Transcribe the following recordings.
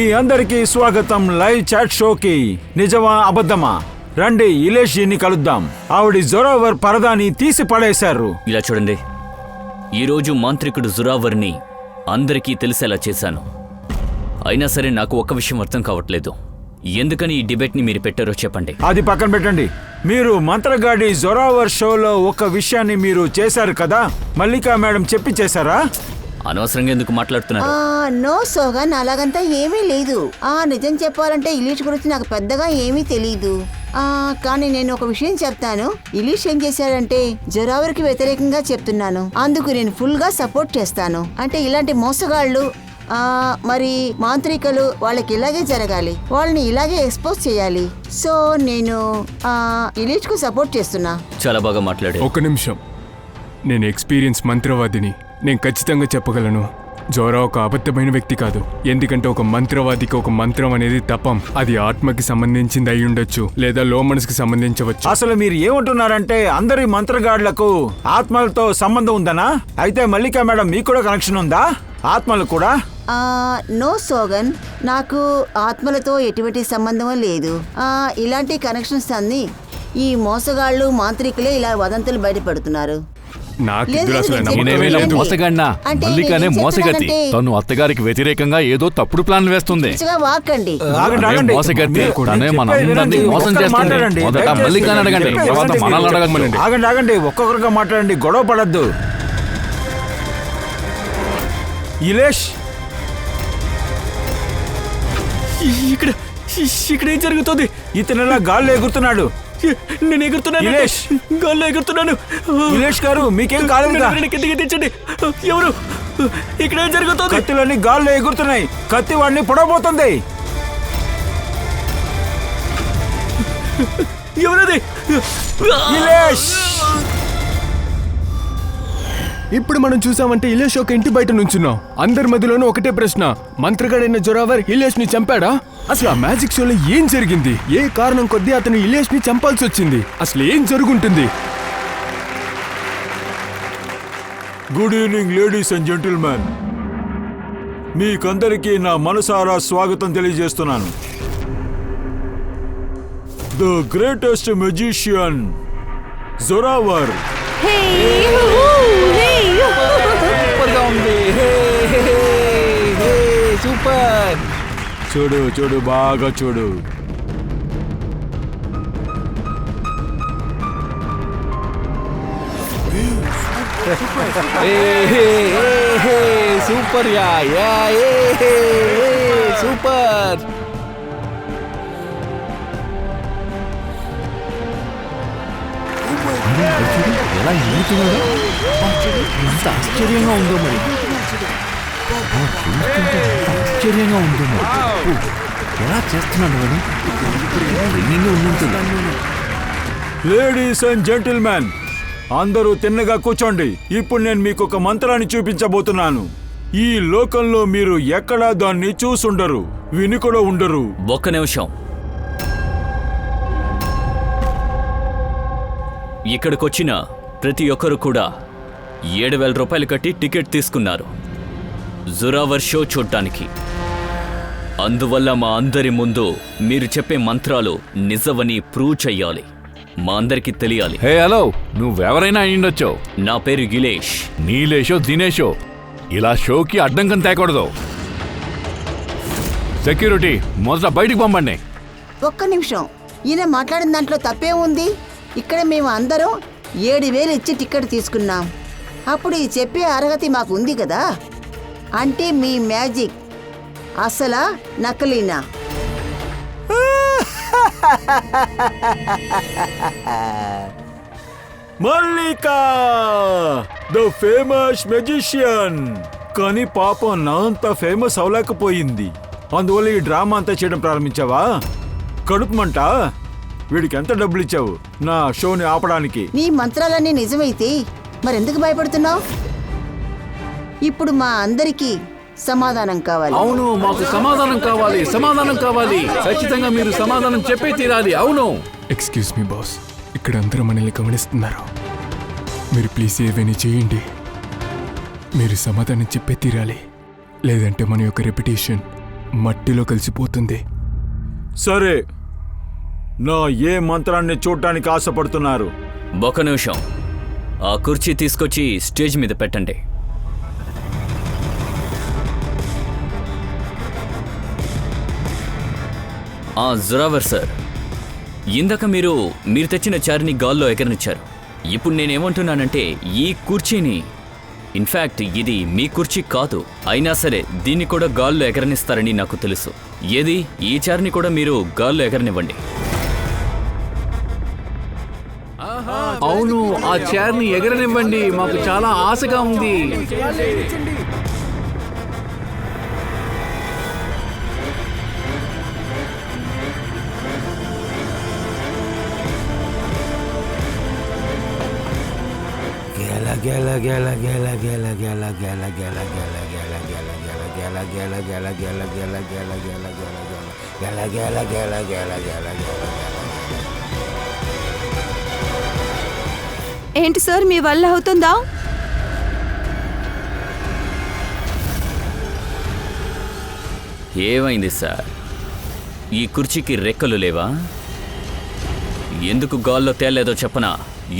మీ అందరికీ స్వాగతం live chat షోకి. నిజమా అబద్ధమా? రండి ఇలేష్ జీని కలుద్దాం. ఆవిడ జొరావర్ పరదాని తీసి పడేశారు. ఇలా చూడండి, ఈరోజు మాంత్రికుడు జొరావర్ని అందరికీ తెలిసేలా చేశాను. అయినా సరే నాకు ఒక్క విషయం అర్థం కావట్లేదు. ఎందుకని ఈ డిబేట్ని మీరు పెట్టారో చెప్పండి. అది పక్కన పెట్టండి. మీరు మంత్రగాడి జొరావర్ షోలో ఒక విషయాన్ని మీరు చేశారు కదా, మల్లికా మేడం చెప్పి చేశారా? అనవసరంగా ఎందుకు మాట్లాడుతున్నారు? నో సోగన్, అలాగంతా ఏమీ లేదు. నిజం చెప్పాలంటే ఇలీష్ గురించి నాకు పెద్దగా ఏమీ తెలీదు. కానీ నేను ఒక విషయం చెప్తాను. ఇలీష్ ఏం చేశాడంటే జొరావర్కి వ్యతిరేకంగా చెప్తున్నాను. అందుకు నేను ఫుల్ గా సపోర్ట్ చేస్తాను. అంటే ఇలాంటి మోసగాళ్ళు మరి మాంత్రికలు వాళ్ళకి ఇలాగే జరగాలి, వాళ్ళని ఇలాగే ఎక్స్పోజ్ చేయాలి. సో నేను ఇలీష్ కు సపోర్ట్ చేస్తున్నా. చాలా బాగా మాట్లాడారు. ఒక నిమిషం, నేను ఎక్స్పీరియన్స్ మంత్రవాదిని. నేను ఖచ్చితంగా చెప్పగలను, జోరా ఒక అబద్ధమైన వ్యక్తి కాదు. ఎందుకంటే ఒక మంత్రవాదికి ఒక మంత్రం అనేది తపం. అది ఆత్మకి సంబంధించింది అయి ఉండొచ్చు, లేదా లో మనసుకి సంబంధించవచ్చు. అసలు మీరు ఏమంటున్నారంటే అందరి మంత్రగాళ్లకు ఆత్మలతో సంబంధం ఉందనా? అయితే మల్లికా మేడం మీకు కూడా కనెక్షన్ ఉందా ఆత్మలు కూడా? నో సోగన్, నాకు ఆత్మలతో ఎటువంటి సంబంధం లేదు. ఇలాంటి కనెక్షన్స్ అన్ని ఈ మోసగాళ్ళు మాంత్రికులే ఇలా వదంతులు బయటపడుతున్నారు. మల్లికానే మోసగతి. తను అత్తగారికి వ్యతిరేకంగా ఏదో తప్పుడు ప్లాన్ వేస్తుంది. వాకండి, మోసగతి తనే మనందరినీ మోసం చేస్తుంది. మొదట మల్లికాని అడగండి, తర్వాత మనల్ని అడగమనండి. ఆగండి, ఒక్కొక్కరుగా మాట్లాడండి, గొడవ పడద్దు. ఇలేష్, ఇక్కడ ఏం జరుగుతుంది? ఇతనిలా గాల్లో ఎగురుతున్నాడు. నేను ఎగురుతున్నాను. ఇలేష్, గాల్లో ఎగురుతున్నాను. ఇలేష్ గారు మీకేం కాలేదుగా? కిందికి తెచ్చండి. ఎవరు? ఇక్కడ ఏం జరుగుతుంది? కత్తులన్నీ గాల్లో ఎగురుతున్నాయి. కత్తి వాడిని పొడవబోతుంది. ఎవరది? ఇలేష్, ఇప్పుడు మనం చూసామంటే ఇలేష్ ఒక ఇంటి బయట నుంచున్నాం. అందరి మధ్యలోనూ ఒకటే ప్రశ్న, మంత్రగాడైన జొరావర్ ఇలేష్ ని చంపాడా? అసలు ఆ మ్యాజిక్ షోలో ఏం జరిగింది? ఏ కారణం కొద్దీ అతను ఇలేష్ ని చంపాల్సి వచ్చింది? అసలు ఏం జరుగుంటుంది? Good evening ladies and gentlemen. మీకందరికీ నా మనసారా స్వాగతం తెలియజేస్తున్నాను. The greatest magician Zoravar. Super. చూడు బాగా చూడు. Super super. ఎలా ఎగురుతున్నాడో, ఎంత ఆశ్చర్యంగా ఉందో మరి. ఆశ్చర్యంగా ఉందో మరి. ఎలా చేస్తున్నాడు అని ట్రైనింగ్ ఉంటుంది. లేడీస్ అండ్ జెంటిల్మెన్, అందరూ తిన్నగా కూర్చోండి. ఇప్పుడు నేను మీకు ఒక మంత్రాన్ని చూపించబోతున్నాను. ఈ లోకంలో మీరు ఎక్కడా దాన్ని చూసుండరు, విని కూడా ఉండరు. ఒక్క నిమిషం. ఇక్కడికొచ్చిన ప్రతి ఒక్కరు కూడా 7,000 రూపాయలు కట్టి టికెట్ తీసుకున్నారు జొరావర్ షో చూడ్డానికి. అందువల్ల మా అందరి ముందు మీరు చెప్పే మంత్రాలు నిజమని ప్రూవ్ చెయ్యాలి. మా అందరికి తెలియాలి. హే హలో, నువ్వెవరైనా అయ్యుండొచ్చు. నా పేరు ఇలేష్. నీలేషో దినేషో ఇలా షోకి అడ్డంకం తేకూడదు. సెక్యూరిటీ మొదట బయటికి పంపండి. ఒక్క నిమిషం, ఈయన మాట్లాడిన దాంట్లో తప్పే ఉంది. ఇక్కడ మేము అందరం 7,000 ఇచ్చి టికెట్ తీసుకున్నాం. అప్పుడు ఈ చెప్పే అర్హత మాకు ఉంది కదా. అంటే మీ మ్యాజిక్ అసలా నకలీనా? Mallika, the famous magician. కానీ పాపం నా అంత ఫేమస్ అవలేకపోయింది. అందువల్ల ఈ డ్రామా అంతా చేయడం ప్రారంభించావా? కడుపుమంట. వీడికి ఎంత డబ్బులు ఇచ్చావు నా షోని ఆపడానికి? నీ మంత్రాలన్నీ నిజమైతే మరెందుకు భయపడుతున్నావు? ఇప్పుడు మా అందరికీ సమాధానం కావాలి. అవును, మాకు సమాధానం కావాలి. సమాధానం కావాలి. ఖచ్చితంగా మీరు సమాధానం చెప్పే తీరాలి. అవును. ఎక్స్క్యూజ్ మీ బాస్, ఇక్కడ అందరూ మనల్ని గమనిస్తున్నారు. మీరు ప్లీజ్ ఏవైనా చేయండి. మీరు సమాధానం చెప్పే తీరాలి. లేదంటే మన యొక్క రెప్యుటేషన్ మట్టిలో కలిసిపోతుంది. సరే, నా ఏ మంత్రాన్ని చూడటానికి ఆశపడుతున్నారు? ఒక నిమిషం, ఆ కుర్చీ తీసుకొచ్చి స్టేజ్ మీద పెట్టండి. జురావర్ సార్, ఇందాక మీరు తెచ్చిన చారిని గాల్లో ఎగరనిచ్చారు. ఇప్పుడు నేనేమంటున్నానంటే ఈ కుర్చీని, ఇన్ఫ్యాక్ట్ ఇది మీ కుర్చీ కాదు, అయినా సరే దీన్ని కూడా గాల్లో ఎగరనిస్తారని నాకు తెలుసు. ఏది, ఈ చారిని కూడా మీరు గాల్లో ఎగరనివ్వండి. అవును, ఆ చైర్ని ఎగరనివ్వండి, మాకు చాలా ఆశగా ఉంది. ఏంటి సార్, మీ వల్ల అవుతుందా? ఏమైంది సార్? ఈ కుర్చీకి రెక్కలు లేవా? ఎందుకు గాల్లో తేలేదో చెప్పనా?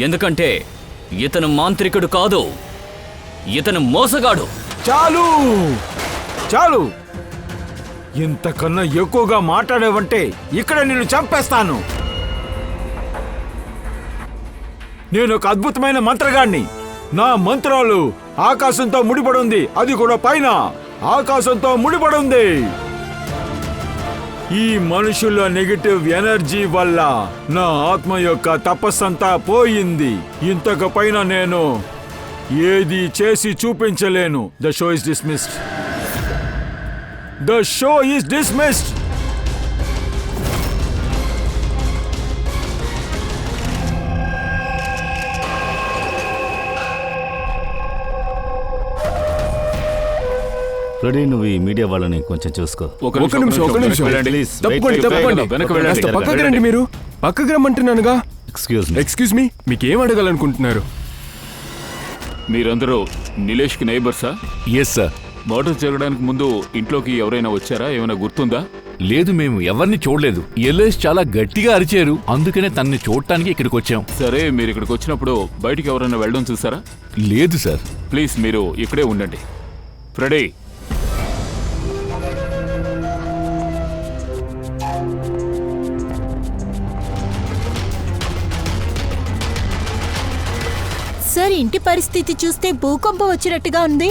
ఎందుకంటే ఇతను మాంత్రికుడు కాదు, ఇతను మోసగాడు. చాలు చాలు, ఇంతకన్నా ఎక్కువగా మాట్లాడేవంటే ఇక్కడ నిన్ను చంపేస్తాను. నేను ఒక అద్భుతమైన మంత్రగాడిని. నా మంత్రాలు ఆకాశంతో ముడిపడి ఉంది, అది కూడా పైన ఆకాశంతో ముడిపడి ఉంది. ఈ మనుషుల నెగటివ్ ఎనర్జీ వల్ల నా ఆత్మ యొక్క తపస్సంతా పోయింది. ఇంతకు పైన నేను ఏది చేసి చూపించలేను. The show is dismissed. The show is dismissed. Ready, నువ్వు ఈ మీడియా వాళ్ళని కొంచెం చూసుకో. ఒక నిమిషం. Please, తప్పకుండా, wait, తప్పకుండా. వెనక్కి వెళ్ళండి. కాస్త పక్కకి రండి. మీరు పక్కకి రమ్మంటున్నానుగా. Excuse me. ఎక్స్క్యూజ్ మీ, మీకేం అడగాలనుకుంటున్నారు? మీరందరూ నిలేష్కి నైబర్సా? Yes sir. మర్డర్ జరగడానికి ముందు ఇంట్లోకి ఎవరైనా వచ్చారా? ఏమైనా గుర్తుందా? లేదు, మేము ఎవరిని చూడలేదు. ఎల్లేష్ చాలా గట్టిగా అరిచారు, అందుకనే తనని చూడటానికి ఇక్కడికి వచ్చాం. సరే, మీరు ఇక్కడికి వచ్చినప్పుడు బయటికి ఎవరైనా వెళ్ళడం చూసారా? లేదు సార్. ప్లీజ్ మీరు ఇక్కడే ఉండండి. ఫ్రెడీ, సార్, ఇంటి పరిస్థితి చూస్తే భూకంపం వచ్చినట్టుగా ఉంది.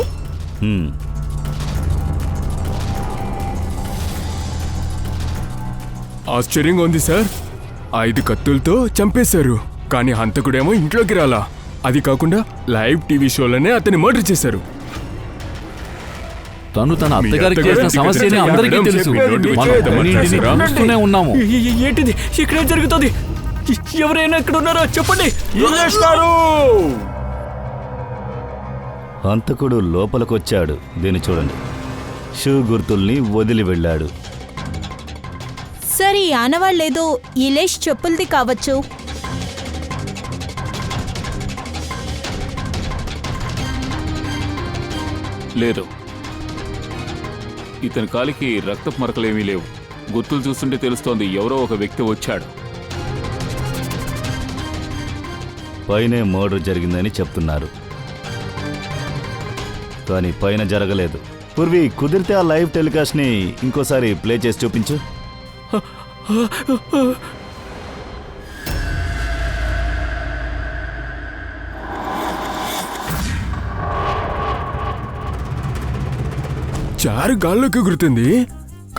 ఆశ్చర్యంగా ఉంది సార్. 5 కత్తులతో చంపేశారు, కానీ హంతకుడేమో ఇంట్లోకి రాలా. అది కాకుండా లైవ్ టీవీ షోలోనే అతన్ని మర్డర్ చేశారు. తను తన మీ అత్తగారికి అత్తగారు చేసిన సమస్యని అందరికీ తెలుసు. మనం అన్నింటినీ చూస్తూనే ఉన్నాము. ఏంటిది? ఇక్కడే జరుగుతుంది. ఎవరైనా ఇక్కడ ఉన్నారో చెప్పండి. ఇల్లేష్ గారు! హంతకుడు లోపలికొచ్చాడు. దీన్ని చూడండి. షూ గుర్తుల్ని వదిలి వెళ్ళాడు. సార్, ఈ ఆనవాళ్ళేదో ఇలేష్ చెప్పులది కావచ్చు. లేదు, ఇతని కాలికి రక్తపు మరకలేమీ లేవు. గుర్తులు చూస్తుంటే తెలుస్తోంది ఎవరో ఒక వ్యక్తి వచ్చాడు. పైనే మర్డర్ జరిగిందని చెప్తున్నారు, కానీ పైన జరగలేదు. పూర్వి, కుదిరితే ఆ లైవ్ టెలికాస్ట్ ని ఇంకోసారి ప్లే చేసి చూపించు. చారు గాల్లోకి ఎగురుతుంది,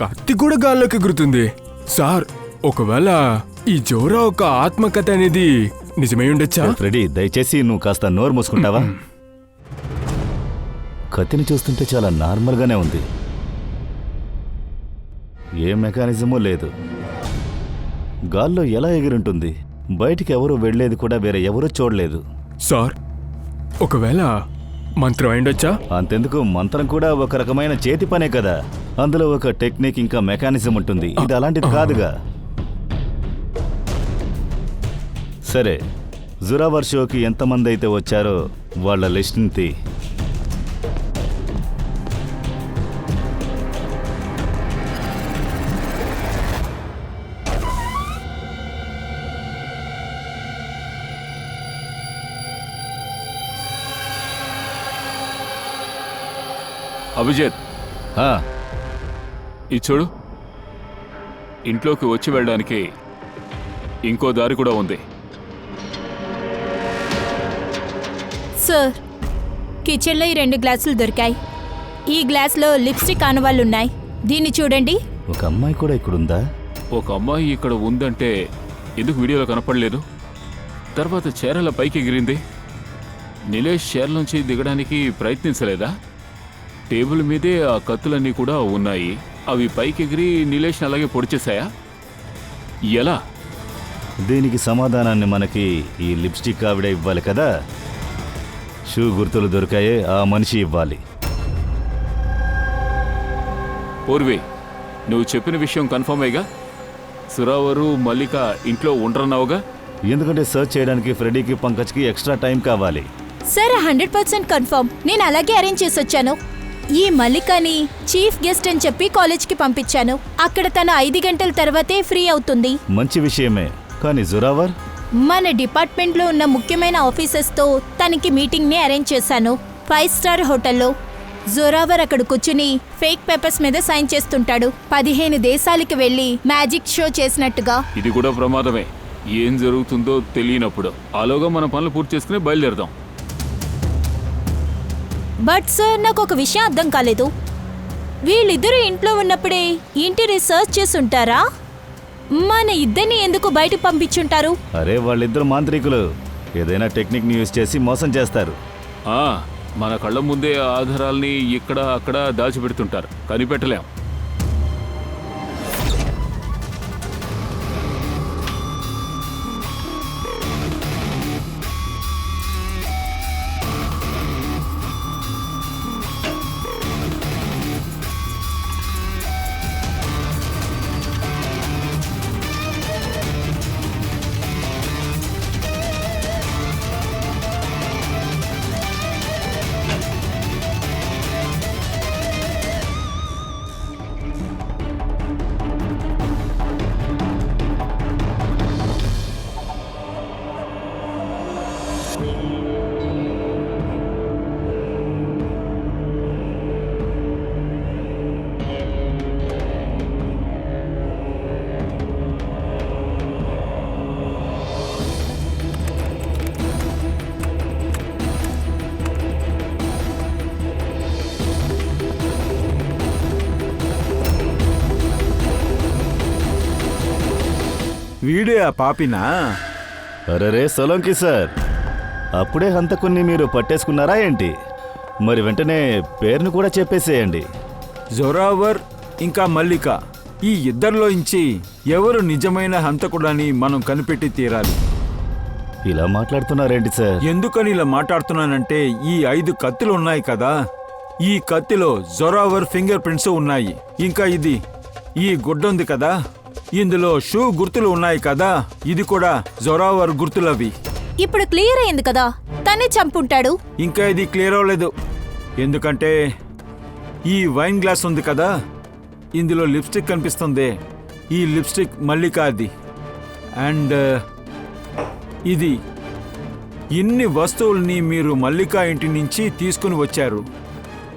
కత్తి కూడా గాల్లోకి ఎగురుతుంది. సార్, ఒకవేళ ఈ జోరా ఒక ఆత్మకథ అనేది నిజమై ఉండొచ్చా? ఫ్రెడీ, దయచేసి నువ్వు కాస్త నోరు మూసుకుంటావా? కత్తిని చూస్తుంటే చాలా నార్మల్గానే ఉంది. ఏ మెకానిజమూ లేదు. గాల్లో ఎలా ఎగిరుంటుంది? బయటికి ఎవరూ వెళ్ళేది కూడా వేరే ఎవరూ చూడలేదు. సార్, ఒకవేళ మంత్రం అయిండొచ్చా? అంతెందుకు, మంత్రం కూడా ఒక రకమైన చేతి పనే కదా. అందులో ఒక టెక్నిక్ ఇంకా మెకానిజం ఉంటుంది. ఇది అలాంటిది కాదుగా. సరే, జురావర్ షోకి ఎంతమంది అయితే వచ్చారో వాళ్ళ లిస్ట్ని తీ. అభిజిత్, ఆ, ఇది చూడు. ఇంట్లోకి వచ్చి వెళ్ళడానికి ఇంకో దారి కూడా ఉంది. సార్, కిచెన్లో ఈ 2 గ్లాసులు దొరికాయి. ఈ గ్లాస్లో లిప్స్టిక్ ఆనవాళ్ళున్నాయి. దీన్ని చూడండి. ఒక అమ్మాయి కూడా ఇక్కడుందా? ఒక అమ్మాయి ఇక్కడ ఉందంటే ఎందుకు వీడియోలో కనపడలేదు? తర్వాత చీరల పైకి ఎగిరింది. నిలేష్ చీరలోంచి దిగడానికి ప్రయత్నించలేదా? టేబుల్ మీదే ఆ కత్తులన్నీ కూడా ఉన్నాయి. అవి పైకి ఎగిరి నిలేష్ని అలాగే పొడిచేశాయా? ఎలా? దీనికి సమాధానాన్ని మనకి ఈ లిప్స్టిక్ ఆవిడ ఇవ్వాలి కదా. షూ గుర్తులు దొరికాయే, ఆ మనిషి ఇవ్వాలి. పూర్వి, నువ్వు చెప్పిన విషయం కన్ఫర్మేగా? సురావరు, మల్లిక ఇంట్లో ఉండరన్నావుగా? ఎందుకంటే సర్చ్ చేయడానికి ఫ్రెడీకి పంకజ్కి ఎక్స్ట్రా టైం కావాలి. Sir, 100% confirm. నేను అలాగే అరేంజ్ చేసి వచ్చాను. ఈ మల్లికని చీఫ్ గెస్ట్ అని చెప్పి కాలేజ్కి పంపించాను. అక్కడ తను 5 గంటల తర్వాతే ఫ్రీ అవుతుంది. మంచి విషయమే, కానీ జురావర్? మన డిపార్ట్మెంట్లో ఉన్న ముఖ్యమైన ఆఫీసర్స్తో తనకి మీటింగ్ని అరేంజ్ చేశాను 5 స్టార్ హోటల్లో. జోరావర్ అక్కడ కూర్చుని ఫేక్ పేపర్స్ మీద సైన్ చేస్తుంటాడు. 15 దేశాలకి వెళ్ళి మ్యాజిక్ షో చేసినట్టుగా. ఇది కూడా ప్రమాదమే. ఏం జరుగుతుందో తెలియనప్పుడు ఆలోగా మన పనులు పూర్తి చేసుకుని బయలుదేరదాం. బట్ సార్, నాకు ఒక విషయం అర్థం కాలేదు. వీళ్ళిద్దరూ ఇంట్లో ఉన్నప్పుడే ఇంటి రీసెర్చ్ చేసుంటారా? మన ఇద్దరిని ఎందుకు బయటకు పంపించుంటారు? అరే, వాళ్ళిద్దరు మాంత్రికులు. ఏదైనా టెక్నిక్ని యూజ్ చేసి మోసం చేస్తారు. మన కళ్ళ ముందే ఆధారాల్ని ఇక్కడ అక్కడ దాచిపెడుతుంటారు, కనిపెట్టలేం. వీడే ఆ పాపినా? అరే సోలంకి సార్, అప్పుడే హంతకుణ్ణి మీరు పట్టేసుకున్నారా ఏంటి? మరి వెంటనే పేరును కూడా చెప్పేసేయండి. జొరావర్ ఇంకా మల్లిక, ఈ ఇద్దరిలోంచి ఎవరు నిజమైన హంతకుడని మనం కనిపెట్టి తీరాలి. ఇలా మాట్లాడుతున్నారేంటి సార్? ఎందుకని ఇలా మాట్లాడుతున్నానంటే ఈ 5 కత్తులు ఉన్నాయి కదా, ఈ కత్తిలో జొరావర్ ఫింగర్ ప్రింట్స్ ఉన్నాయి. ఇంకా ఇది ఈ గుడ్డ ఉంది కదా, ఇందులో షూ గుర్తులు ఉన్నాయి కదా, ఇది కూడా జొరావర్ గుర్తులవి. ఇప్పుడు క్లియర్ అయింది కదా, తనే చంపుంటాడు. ఇంకా ఇది క్లియర్ అవ్వలేదు. ఎందుకంటే ఈ వైన్ గ్లాస్ ఉంది కదా, ఇందులో లిప్స్టిక్ కనిపిస్తుంది. ఈ లిప్స్టిక్ మల్లికాది. అండ్ ఇది ఇన్ని వస్తువుల్ని మీరు మల్లికా ఇంటి నుంచి తీసుకుని వచ్చారు.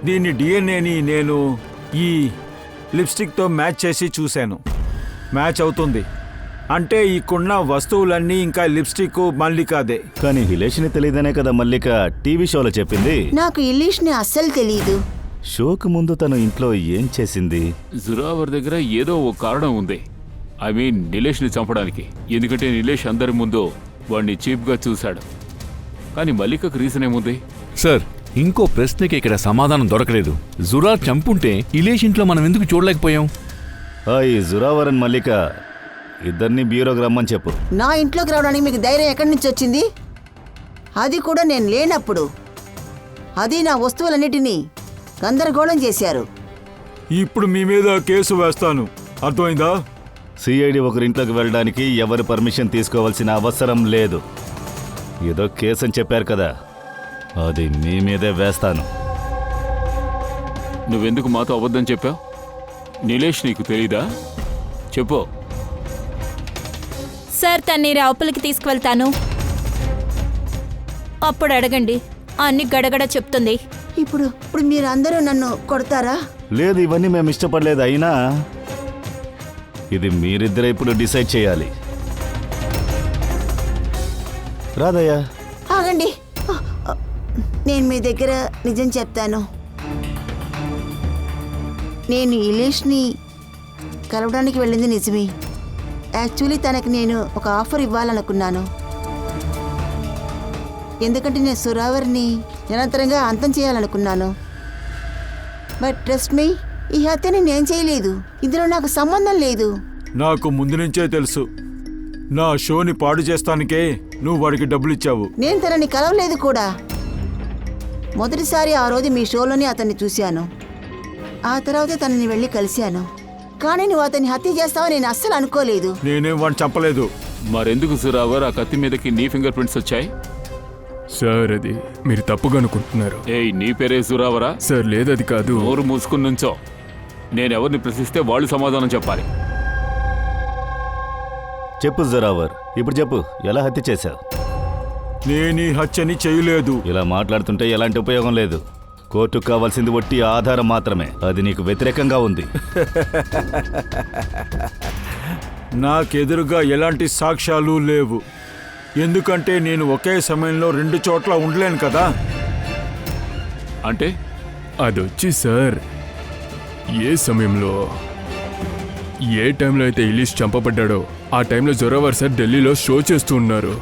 దీని డిఎన్ఏని నేను ఈ లిప్స్టిక్తో మ్యాచ్ చేసి చూశాను. మ్యాచ్ అవుతుంది అంటే ఈకున్న వస్తువులన్నీ ఇంకా లిప్స్టిక్ మల్లికాదే. కానీ హిలేష్ని తెలియదనే కదా మల్లిక టీవీ షోలో చెప్పింది. నాకు ఇలీష్ని అస్సలు తెలీదు. షోకు ముందు తను ఇంట్లో ఏం చేసింది? జురావర్ దగ్గర ఏదో ఓ కారణం ఉంది. ఐ మీన్ నిలేష్ని చంపడానికి. ఎందుకంటే నిలేష్ అందరి ముందు వాడిని చీప్గా చూశాడు. కానీ మల్లికకు రీజన్ ఏముంది? సార్, ఇంకో ప్రశ్నకి ఇక్కడ సమాధానం దొరకలేదు. జురా చంపుంటే ఇలేష్ ఇంట్లో మనం ఎందుకు చూడలేకపోయాం? ఈ జురావరన్ మల్లిక ఇద్దరిని బ్యూరోకి రమ్మని చెప్పు. నా ఇంట్లోకి రావడానికి మీకు ధైర్యం ఎక్కడి నుంచి వచ్చింది? అది కూడా నేను లేనప్పుడు. అది నా వస్తువులన్నిటినీ గందరగోళం చేశారు. ఇప్పుడు మీ మీద కేసు వేస్తాను, అర్థమైందా? సిఐడి ఒకరింట్లోకి వెళ్ళడానికి ఎవరి పర్మిషన్ తీసుకోవాల్సిన అవసరం లేదు. ఏదో కేసు అని చెప్పారు కదా, అది మీ మీదే వేస్తాను. నువ్వెందుకు మాతో అబద్ధం చెప్పావు? నిలేష్ నీకు తెలీదా? చెప్పు. సార్, తన్ని లోపలికి తీసుకువెళ్తాను. అప్పుడు అడగండి, అన్ని గడగడ చెప్తుంది. ఇప్పుడు మీరు అందరూ నన్ను కొడతారా? లేదు, ఇవన్నీ మేము ఇష్టపడలేదు. అయినా ఇది మీరిద్దరే ఇప్పుడు డిసైడ్ చేయాలి. రాదయ్యా, ఆగండి. నేను మీ దగ్గర నిజం చెప్తాను. నేను ఇలేష్ని కలవడానికి వెళ్ళింది నిజమే. యాక్చువల్లీ తనకి నేను ఒక ఆఫర్ ఇవ్వాలనుకున్నాను. ఎందుకంటే నేను సురావర్ని నిరంతరంగా అంతం చేయాలనుకున్నాను. బట్ ట్రస్ట్ మీ, ఈ హత్యని నేను చేయలేదు. ఇందులో నాకు సంబంధం లేదు. నాకు ముందు నుంచే తెలుసు. నా షోని పాడు చేస్తానికే నువ్వు వాడికి డబ్బులు ఇచ్చావు. నేను తనని కలవలేదు కూడా. మొదటిసారి ఆ రోజు మీ షోలోనే అతన్ని చూశాను. ఆ తర్వాత తనని వెళ్ళి కలిశాను. కానీ నువ్వు అతన్ని హత్య చేస్తావని నేను అస్సలు అనుకోలేదు. నేనేం వాడిని చంపలేదు. మరెందుకు సురావర్ ఆ కత్తి మీదకి నీ ఫింగర్ ప్రింట్స్ వచ్చాయి? సార్ అది మీరు తప్పుగా అనుకుంటున్నారు. ఏయ్, నీ పేరే సురావరా? సార్ లేదు, అది కాదు. నోరు మూసుకుని నుంచో. నేనెవరిని ప్రశ్నిస్తే వాళ్ళు సమాధానం చెప్పాలి. చెప్పు జొరావర్, ఇప్పుడు చెప్పు, ఎలా హత్య చేశావు? నేను ఈ హత్యని చేయలేదు. ఇలా మాట్లాడుతుంటే ఎలాంటి ఉపయోగం లేదు. కోర్టుకు కావాల్సింది ఒట్టి ఆధారం మాత్రమే. అది నీకు వ్యతిరేకంగా ఉంది. నాకెదురుగా ఎలాంటి సాక్ష్యాలు లేవు. ఎందుకంటే నేను ఒకే సమయంలో 2 చోట్ల ఉండలేను కదా. అంటే అదొచ్చి సార్, ఏ సమయంలో ఏ టైంలో అయితే ఇలీష్ చంపబడ్డాడో ఆ టైంలో జొరావర్ సార్ ఢిల్లీలో షో చేస్తూ ఉన్నారు.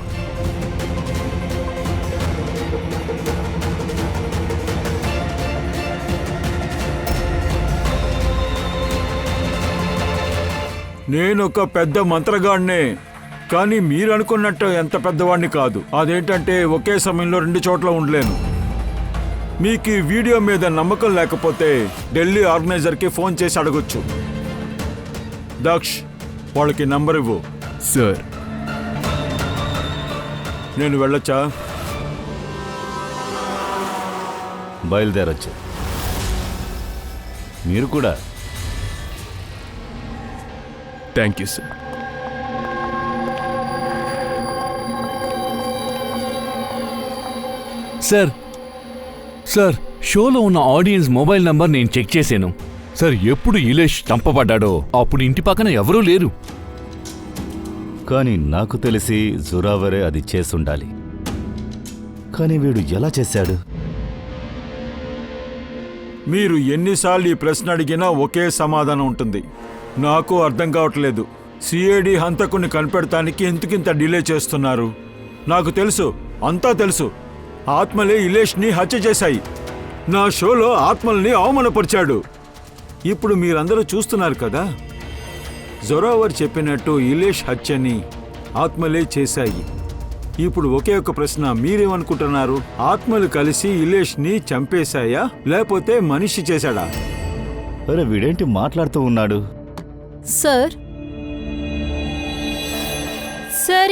నేనొక పెద్ద మంత్రగాడినే, కానీ మీరు అనుకున్నట్టు ఎంత పెద్దవాడిని కాదు. అదేంటంటే ఒకే సమయంలో 2 చోట్ల ఉండలేను. మీకు ఈ వీడియో మీద నమ్మకం లేకపోతే ఢిల్లీ ఆర్గనైజర్కి ఫోన్ చేసి అడగొచ్చు. దక్ష్, వాళ్ళకి నంబర్ ఇవ్వు. సార్ నేను వెళ్ళొచ్చా? బయలుదేరొచ్చు. మీరు కూడా. Thank you sir. Sir sir షోలో ఉన్న ఆడియన్స్ మొబైల్ నంబర్ నేను చెక్ చేశాను సార్. ఎప్పుడు ఇలేష్ చంపబడ్డాడో అప్పుడు ఇంటి పక్కన ఎవరూ లేరు. కానీ నాకు తెలిసి జొరావరే అది చేసుండాలి. కానీ వీడు ఎలా చేశాడు? మీరు ఎన్నిసార్లు ఈ ప్రశ్న అడిగినా ఒకే సమాధానం ఉంటుంది. నాకు అర్థం కావట్లేదు. సిఐడి హంతకుని కనిపెడటానికి ఎందుకింత డిలే చేస్తున్నారు? నాకు తెలుసు, అంతా తెలుసు. ఆత్మలే ఇలేష్ని హత్య చేశాయి. నా షోలో ఆత్మల్ని అవమానపరిచాడు. ఇప్పుడు మీరందరూ చూస్తున్నారు కదా. జొరావర్ చెప్పినట్టు ఇలేష్ హత్యని ఆత్మలే చేశాయి. ఇప్పుడు ఒకే ఒక ప్రశ్న, మీరేమనుకుంటున్నారు? ఆత్మలు కలిసి ఇలేష్ని చంపేశాయా, లేకపోతే మనిషి చేశాడా? అరే, వీడేంటి మాట్లాడుతూ ఉన్నాడు? సార్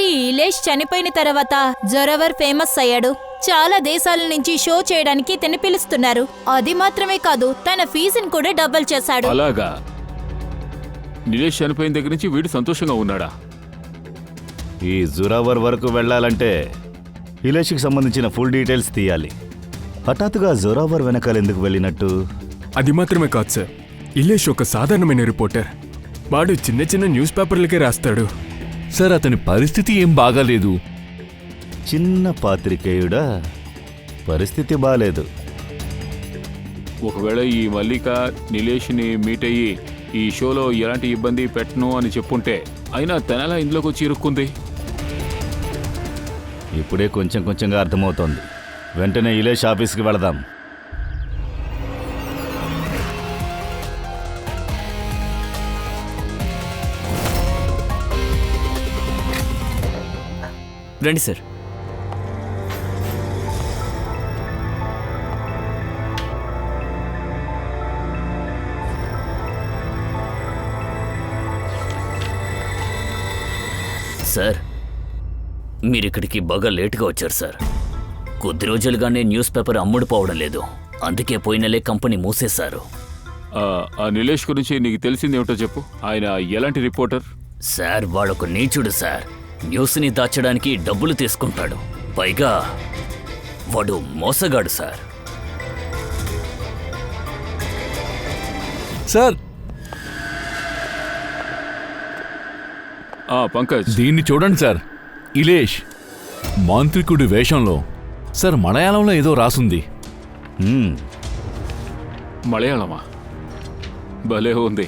ఈ ఇలేష్ చనిపోయిన తర్వాత జొరావర్ ఫేమస్ అయ్యాడు. చాలా దేశాల నుంచి షో చేయడానికి తను పిలుస్తున్నారు. అది మాత్రమే కాదు, తన ఫీజుని కూడా డబుల్ చేశాడు. అలాగా? నిలేష్ చనిపోయిన దగ్గర నుంచి వీడు సంతోషంగా ఉన్నాడా? ఈ జొరావర్ వరకు వెళ్ళాలంటే ఇలేష్కి సంబంధించిన ఫుల్ డీటెయిల్స్ తీయాలి. హఠాత్తుగా జొరావర్ వెనకాల ఎందుకు వెళ్ళినట్టు? అది మాత్రమే కాదు సార్, ఇలేష్ ఒక సాధారణమైన రిపోర్టర్. వాడు చిన్న చిన్న న్యూస్ పేపర్లకే రాస్తాడు. సార్ అతని పరిస్థితి ఏం బాగాలేదు. చిన్న పాత్రికేయుడా? పరిస్థితి బాలేదు. ఒకవేళ ఈ మల్లిక నిలేష్ని మీట్ అయ్యి ఈ షోలో ఎలాంటి ఇబ్బంది పెట్టను అని చెప్పుంటే, అయినా తనలా ఇందులోకి వచ్చి ఇరుక్కుంది. ఇప్పుడే కొంచెం కొంచెంగా అర్థమవుతోంది. వెంటనే ఇలేష్ ఆఫీస్కి వెళదాం. రండి సార్. సార్, మీరిక్కడికి బాగా లేటుగా వచ్చారు సార్. కొద్ది రోజులుగానే న్యూస్ పేపర్ అమ్ముడుపోవడం లేదు. అందుకే పోయిన నెలే కంపెనీ మూసేశారు. ఆ నిలేష్ గురించి నీకు తెలిసిందేమిటో చెప్పు. ఆయన ఎలాంటి రిపోర్టర్? సార్, వాడొక నీచుడు సార్. న్యూస్ని దాచడానికి డబ్బులు తీసుకుంటాడు. పైగా వాడు మోసగాడు సార్. సార్ పంకజ్, దీన్ని చూడండి సార్. ఇలేష్ మాంత్రికుడి వేషంలో. సార్ మలయాళంలో ఏదో రాసుంది. మలయాళమా? భలే ఉంది.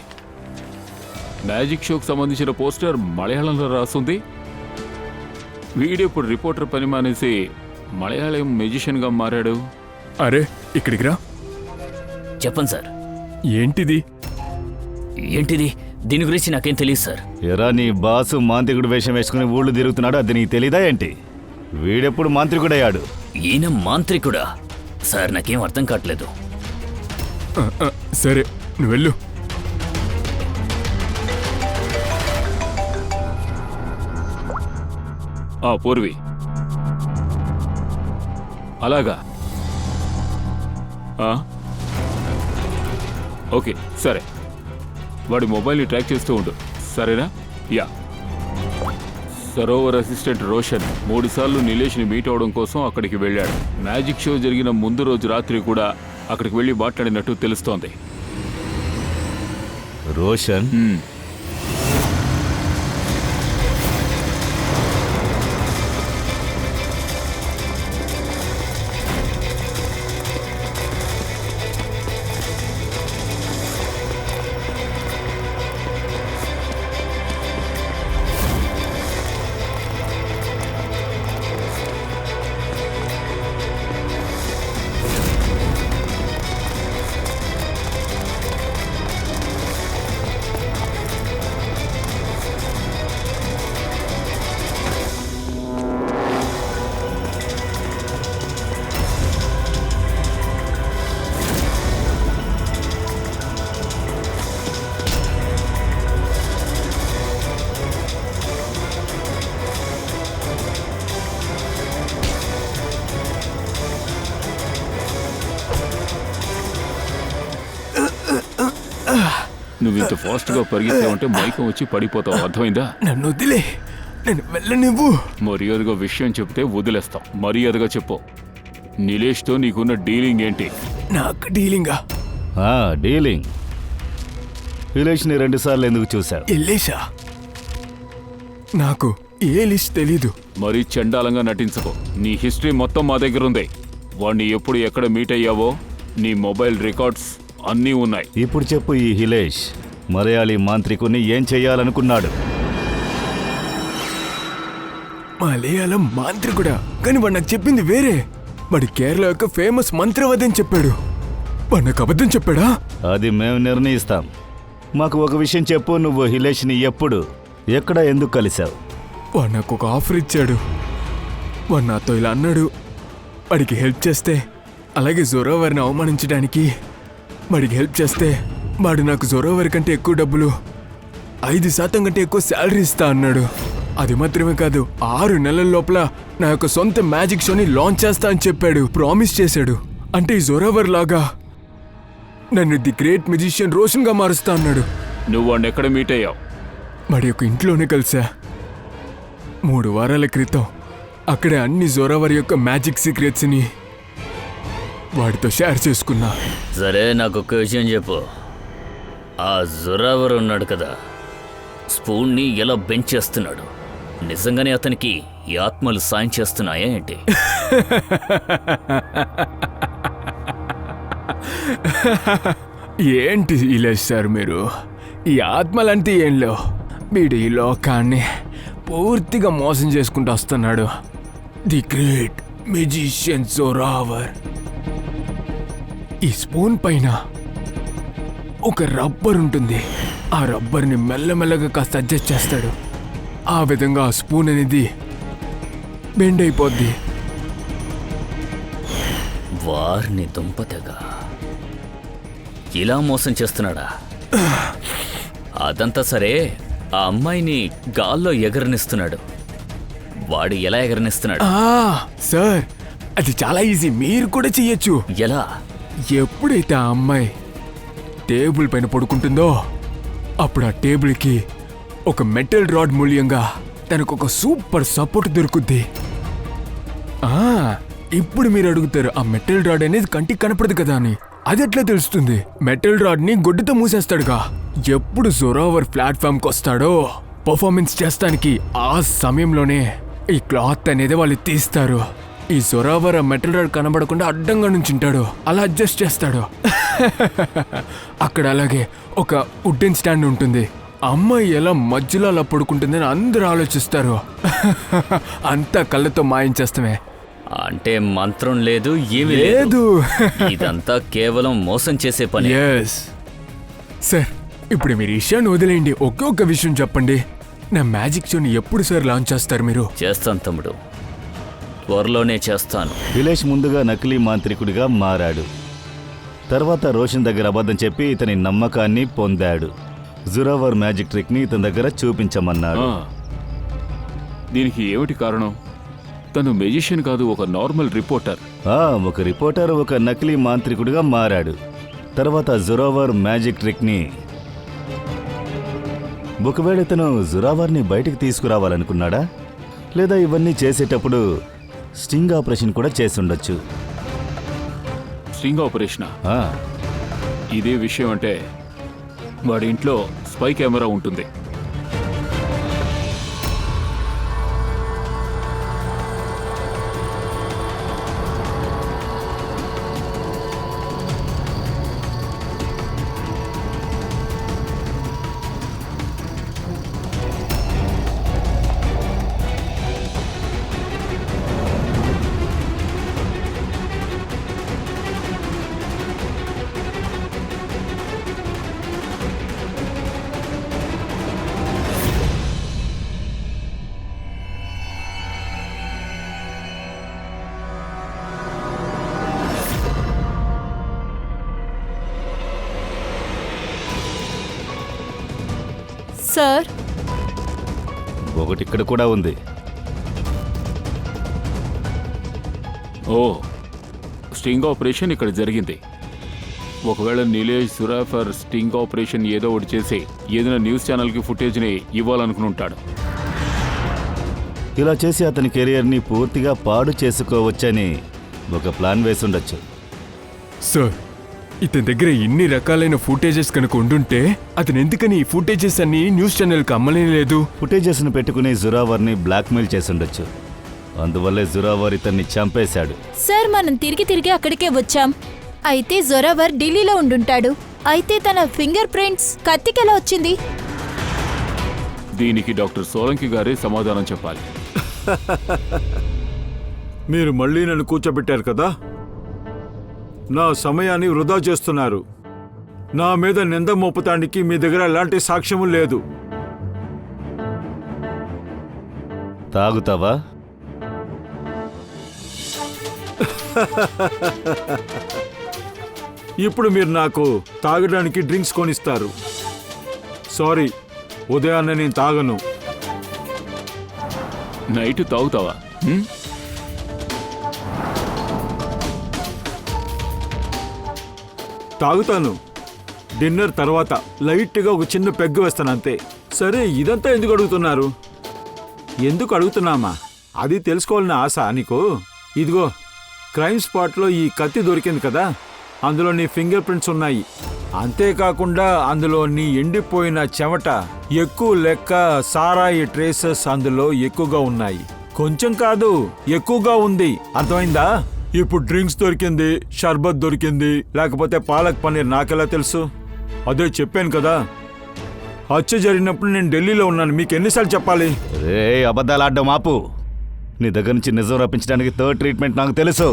మ్యాజిక్ షోకి సంబంధించిన పోస్టర్ మలయాళంలో రాసుంది. వీడిప్పుడు రిపోర్టర్ పని మానేసి మలయాళం మెజిషియన్గా మారాడు. అరే ఇక్కడికి రా. చెప్పండి సార్. ఏంటిది? ఏంటిది? దీని గురించి నాకేం తెలియదు సార్. ఎరా నీ బాసు మాంత్రికుడు వేషం వేసుకుని ఊళ్ళు తిరుగుతున్నాడు, అది నీకు తెలీదా ఏంటి? వీడెప్పుడు మాంత్రికుడయ్యాడు? ఈయన మాంత్రికుడా? సార్ నాకేం అర్థం కావట్లేదు. సరే నువ్వు వెళ్ళు. పూర్వి, అలాగా? ఓకే సరే, వాడి మొబైల్ని ట్రాక్ చేస్తూ ఉండు, సరేనా? యా. సరోవర్ అసిస్టెంట్ రోషన్ 3 సార్లు నిలేష్ని మీట్ అవడం కోసం అక్కడికి వెళ్ళాడు. మ్యాజిక్ షో జరిగిన ముందు రోజు రాత్రి కూడా అక్కడికి వెళ్ళి మాట్లాడినట్టు తెలుస్తోంది. రోషన్? నువ్వు ఇంత ఫాస్ట్గా పరిగెత్తావంటే మైకం వచ్చి పడిపోతావు, అర్థమైందా? నన్ను వదిలే, నేను వెళ్ళనివ్వు. మర్యాదగా విషయం చెప్తే వదిలేస్తాం. మర్యాదగా చెప్పు, నిలేష్తో నీకున్న డీలింగ్ ఏంటి? నాకు డీలింగా? డీలింగ్. ఇలేష్ని 2 సార్లు ఎందుకు చూశావు? ఇల్లేషా? నాకు ఏ లిస్ట్ తెలీదు. మరీ చండాలంగా నటించకు. నీ హిస్టరీ మొత్తం మా దగ్గర ఉంది. వాణ్ణి ఎప్పుడు ఎక్కడ మీట్ అయ్యావో నీ మొబైల్ రికార్డ్స్ అన్నీ ఉన్నాయి. ఇప్పుడు చెప్పు, ఈ హిలేష్ మలయాళీ మాంత్రికుని ఏం చెయ్యాలనుకున్నాడు? మలయాళం మాంత్రికుడా? కానీ వాడు నాకు చెప్పింది వేరే. వాడు కేరళ యొక్క ఫేమస్ మంత్రవాది అని చెప్పాడు. వాడు నాకు అబద్ధం చెప్పాడా? అది మేము నిర్ణయిస్తాం. మాకు ఒక విషయం చెప్పు, నువ్వు హిలేష్ని ఎప్పుడు ఎక్కడ ఎందుకు కలిశావు? వాడు నాకు ఒక ఆఫర్ ఇచ్చాడు. వాడు నాతో ఇలా అన్నాడు, వాడికి హెల్ప్ చేస్తే, అలాగే జొరావర్ని అవమానించడానికి వాడికి హెల్ప్ చేస్తే వాడు నాకు జొరావర్ కంటే ఎక్కువ డబ్బులు, 5% కంటే ఎక్కువ శాలరీ ఇస్తా అన్నాడు. అది మాత్రమే కాదు, 6 నెలల లోపల నా యొక్క సొంత మ్యాజిక్ షోని లాంచ్ చేస్తా అని చెప్పాడు. ప్రామిస్ చేశాడు. అంటే ఈ జొరావర్ లాగా నన్ను ది గ్రేట్ మ్యూజిషియన్ రోషన్గా మారుస్తా అన్నాడు. నువ్వు వాడిని ఎక్కడ మీట్ అయ్యావు? వాడి యొక్క ఇంట్లోనే కలిసా 3 వారాల క్రితం. అక్కడే అన్ని జొరావర్ యొక్క మ్యాజిక్ సీక్రెట్స్ని వాడితో షేర్ చేసుకున్నా. సరే, నాకు ఒక్క విషయం చెప్పు. ఆ జొరావర్ ఉన్నాడు కదా, స్పూన్ని ఎలా బెంచ్ చేస్తున్నాడు? నిజంగానే అతనికి ఈ ఆత్మలు సాయం చేస్తున్నాయా ఏంటి? ఏంటి ఇలేష్ సార్ మీరు? ఈ ఆత్మలంటే ఏం లేవు. వీడు ఈ లోకాన్ని పూర్తిగా మోసం చేసుకుంటూ వస్తున్నాడు. The great musician Zorawar. ఈ స్పూన్ పైన ఒక రబ్బర్ ఉంటుంది. ఆ రబ్బర్ని మెల్లమెల్లగా కాస్త అడ్జస్ట్ చేస్తాడు. ఆ విధంగా ఆ స్పూన్ అనేది బెండ్ అయిపోద్ది. వారిని దుంపతెగా ఇలా మోసం చేస్తున్నాడా? అదంతా సరే, ఆ అమ్మాయిని గాల్లో ఎగరనిస్తున్నాడు. వాడు ఎలా ఎగరనిస్తున్నాడు? సార్, అది చాలా ఈజీ, మీరు కూడా చెయ్యొచ్చు. ఎలా? ఎప్పుడైతే ఆ అమ్మాయి టేబుల్ పైన పడుకుంటుందో అప్పుడు ఆ టేబుల్కి ఒక మెటల్ రాడ్ మూల్యంగా తనకు ఒక సూపర్ సపోర్ట్ దొరుకుద్ది. ఇప్పుడు మీరు అడుగుతారు, ఆ మెటల్ రాడ్ అనేది కంటికి కనపడదు కదా అని. అదెట్లా తెలుస్తుంది? మెటల్ రాడ్ ని గుడ్డతో మూసేస్తాడుగా. ఎప్పుడు జొరావర్ ప్లాట్ఫామ్ కి వస్తాడో పర్ఫార్మెన్స్ చేస్తానికి ఆ సమయంలోనే ఈ క్లాత్ అనేది వాళ్ళు తీస్తారు. ఈ జొరావర్ ఆ మెటల్ రాడ్ కనబడకుండా అడ్డంగా నుంచుంటాడు, అలా అడ్జస్ట్ చేస్తాడు. అక్కడ అలాగే ఒక వుడెన్ స్టాండ్ ఉంటుంది. అమ్మాయి ఎలా మధ్యలో అలా పడుకుంటుందని అందరూ ఆలోచిస్తారు. అంతా కళ్ళతో మాయించేస్తామే. అంటే మంత్రం లేదు, ఏమీ లేదు. ఇదంతా కేవలం మోసం చేసే పని. ఎస్ సార్, ఇప్పుడు మీరు ఈ విషయాన్ని వదిలేయండి. ఒకే ఒక్క విషయం చెప్పండి, నా మ్యాజిక్ షోని ఎప్పుడు సార్ లాంచ్ చేస్తారు మీరు? చేస్తాను తమ్ముడు, త్వరలోనే చేస్తాను. విలేష్ ముందుగా నకిలీ మాంత్రికుడిగా మారాడు. తర్వాత రోషన్ దగ్గర అబద్ధం చెప్పి ఇతని నమ్మకాన్ని పొందాడు. జొరావర్ మ్యాజిక్ ట్రిక్ ని ఇతని దగ్గర చూపించమన్నాడు. దీనికి ఏమిటి కారణం? తను మెజిషియన్ కాదు, ఒక నార్మల్ రిపోర్టర్. ఒక రిపోర్టర్ ఒక నకిలీ మాంత్రికుడిగా మారాడు. తర్వాత జొరావర్ మ్యాజిక్ ట్రిక్ ని, ఒకవేళ ఇతను జొరావర్ని బయటికి తీసుకురావాలనుకున్నాడా, లేదా ఇవన్నీ చేసేటప్పుడు స్టింగ్ ఆపరేషన్ కూడా చేసుండొచ్చు. String operation. ఆ, ఇదే విషయం అంటే వాడి ఇంట్లో స్పై కెమెరా ఉంటుంది. సార్, ఒకటి ఇక్కడ కూడా ఉంది. ఓ, స్టింగ్ ఆపరేషన్ ఇక్కడ జరిగింది. ఒకవేళ నిలేష్ జొరావర్ స్టింగ్ ఆపరేషన్ ఏదో ఒకటి చేసి ఏదైనా న్యూస్ ఛానల్కి ఫుటేజ్ని ఇవ్వాలనుకుని ఉంటాడు. ఇలా చేసి అతని కెరియర్ని పూర్తిగా పాడు చేసుకోవచ్చని ఒక ప్లాన్ వేసుండొచ్చు. సార్, ఇతని దగ్గర ఇన్ని రకాలైన ఫుటేజెస్ కనుక ఉండుంటే అతను ఎందుకని ఈ ఫుటేజెస్ అన్ని న్యూస్ ఛానల్కి అమ్మలేదు? ఫుటేజెస్ను పెట్టుకుని జొరావర్ని బ్లాక్మెయిల్ చేసుండొచ్చు. అందువల్లే జొరావర్ ఇతన్ని చంపేశాడు. సార్, మనం తిరిగి అక్కడికే వచ్చాం. అయితే జొరావర్ ఢిల్లీలో ఉండుంటాడు. అయితే తన ఫింగర్ ప్రింట్స్ కత్తికెలా వచ్చింది? దీనికి డాక్టర్ సోలంకి గారే సమాధానం చెప్పాలి. మీరు మళ్ళీ నన్ను కూర్చోబెట్టారు కదా, నా సమయాన్ని వృధా చేస్తున్నారు. నా మీద నింద మోపటానికి మీ దగ్గర ఎలాంటి సాక్ష్యము లేదు. తాగుతావా? ఇప్పుడు మీరు నాకు తాగడానికి డ్రింక్స్ కొనిస్తారు. సారీ, ఉదయాన్నే నేను తాగను. నైట్ తాగుతావా? తాగుతాను. డిన్నర్ తర్వాత లైట్గా ఒక చిన్న పెగ్గు వేస్తాను అంతే. సరే, ఇదంతా ఎందుకు అడుగుతున్నారు? ఎందుకు అడుగుతున్నామా అది తెలుసుకోవాలని ఆశ నీకు? ఇదిగో, క్రైమ్ స్పాట్లో ఈ కత్తి దొరికింది కదా, అందులో నీ ఫింగర్ ప్రింట్స్ ఉన్నాయి. అంతేకాకుండా అందులో నీ ఎండిపోయిన చెమట ఎక్కువ లెక్క సారాయి ట్రేసెస్ అందులో ఎక్కువగా ఉన్నాయి. కొంచెం కాదు, ఎక్కువగా ఉంది. అర్థమైందా? ఇప్పుడు డ్రింక్స్ దొరికింది, షర్బత్ దొరికింది, లేకపోతే పాలక్ పన్నీర్ నాకెలా తెలుసు? అదే చెప్పాను కదా, హత్య జరిగినప్పుడు నేను ఢిల్లీలో ఉన్నాను. మీకు ఎన్నిసార్లు చెప్పాలి? రే, అబద్ధాలు ఆడడం ఆపు. నీ దగ్గర నుంచి నిజం రప్పించడానికి థర్డ్ ట్రీట్మెంట్ నాకు తెలుసు.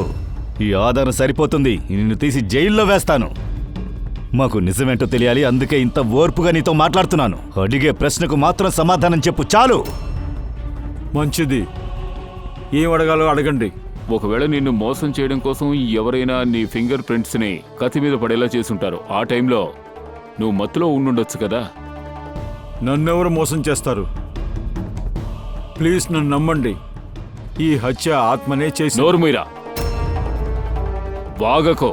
ఈ ఆధారం సరిపోతుంది. నిన్ను తీసి జైల్లో వేస్తాను. మాకు నిజమేంటో తెలియాలి, అందుకే ఇంత ఓర్పుగా నీతో మాట్లాడుతున్నాను. అడిగే ప్రశ్నకు మాత్రం సమాధానం చెప్పు చాలు. మంచిది, ఏం అడగాలో అడగండి. ఒకవేళ నిన్ను మోసం చేయడం కోసం ఎవరైనా నీ ఫింగర్ ప్రింట్స్ని కత్తి మీద పడేలా చేసుంటారు. ఆ టైంలో నువ్వు మత్తులో ఉండుండొచ్చు కదా. నన్నెవరు మోసం చేస్తారు? ప్లీజ్ నన్ను నమ్మండి. ఈ హత్య ఆత్మనే చేసి. నోరుమీరా, వాగకో.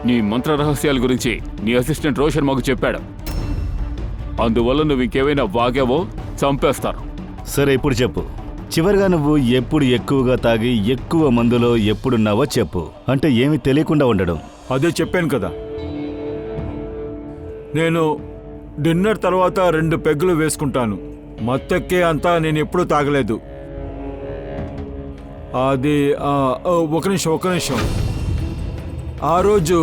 నీ మంత్ర రహస్యాల గురించి నీ అసిస్టెంట్ రోషన్ మాకు చెప్పాడు. అందువల్ల నువ్వు ఇంకేమైనా వాగావో చంపేస్తారు. సరే, ఇప్పుడు చెప్పు, చివరిగా నువ్వు ఎప్పుడు ఎక్కువగా తాగి ఎక్కువ మందులో ఎప్పుడున్నావో చెప్పు. అంటే ఏమీ తెలియకుండా ఉండడం. అదే చెప్పాను కదా, నేను డిన్నర్ తర్వాత 2 పెగ్గులు వేసుకుంటాను. మత్తెక్కే అంతా నేను ఎప్పుడూ తాగలేదు. అది ఒక నిమిషం. ఆ రోజు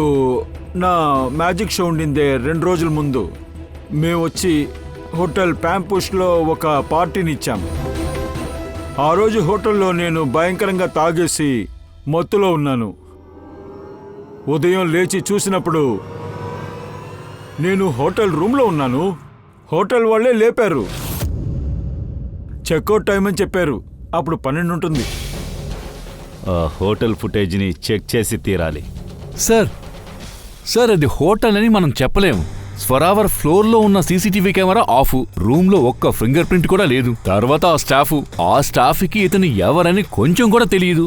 నా మ్యాజిక్ షో ఉండిందే 2 రోజుల ముందు. మేము వచ్చి హోటల్ ప్యాంపుష్లో ఒక పార్టీని ఇచ్చాం. ఆ రోజు హోటల్లో నేను భయంకరంగా తాగేసి మత్తులో ఉన్నాను. ఉదయం లేచి చూసినప్పుడు నేను హోటల్ రూమ్లో ఉన్నాను. హోటల్ వాళ్ళే లేపారు. చెక్అవుట్ టైం అని చెప్పారు. అప్పుడు 12 ఉంటుంది. ఆ హోటల్ ఫుటేజ్ని చెక్ చేసి తీరాలి. సార్ అది హోటల్ అని మనం చెప్పలేము. స్వరావర్ ఫ్లోర్లో ఉన్న సీసీటీవీ కెమెరా ఆఫ్, రూమ్లో ఒక్క ఫింగర్ ప్రింట్ కూడా లేదు. తర్వాత ఆ స్టాఫ్కి ఇతను ఎవరని కొంచెం కూడా తెలియదు.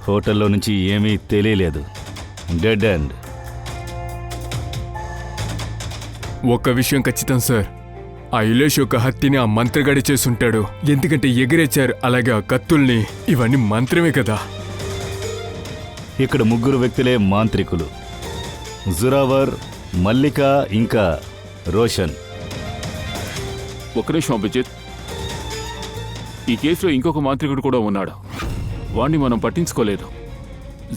హోటల్లో నుంచి ఏమీ తెలియలేదు. Dead end. ఒక్క విషయం ఖచ్చితం సార్, ఆ ఇలేష్ యొక్క హత్యని ఆ మంత్రగాడి చేసుంటాడు. ఎందుకంటే ఎగిరేచారు, అలాగే ఆ కత్తుల్ని. ఇవన్నీ మంత్రమే కదా. ఇక్కడ 3 వ్యక్తులే మాంత్రికులు: జురావర్, మల్లిక, ఇంకా రోషన్. ఒక్క నిమిషం అభిజిత్, ఈ కేసులో ఇంకొక మాంత్రికుడు కూడా ఉన్నాడు. వాణ్ణి మనం పట్టించుకోలేదు.